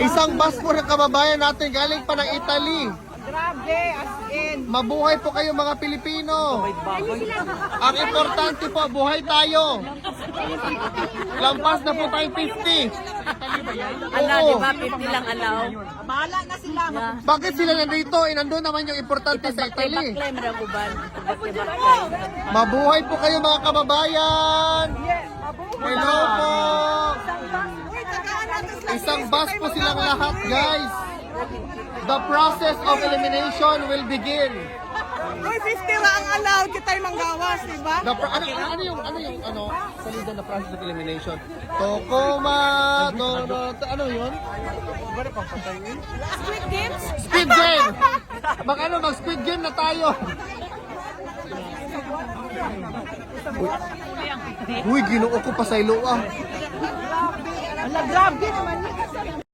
Isang bus po ng kababayan natin galing pa ng Italy. Grabe, as in. Mabuhay po kayo mga Pilipino. Ang importante po, buhay tayo. Lampas na po tayong 50. Ala, Oo. di ba? 50 lang alaw. Bahala na sila. Bakit sila nandito? Nandun naman yung importante sa Italy. Baklay, marang uban. Baklay. Mabuhay po kayo mga kababayan. Hello po. Isang bus po silang lahat, guys. The process of elimination will begin. Uy, 50 ra ang allowed kita'y manggawas, di ba? Ano yung salida na process of elimination? Tokoma, ano yun? Squid Games? Squid Game! Mag-squid game na tayo. Uy, ginoo ko pa sa ilo ah. Ala, grabe naman.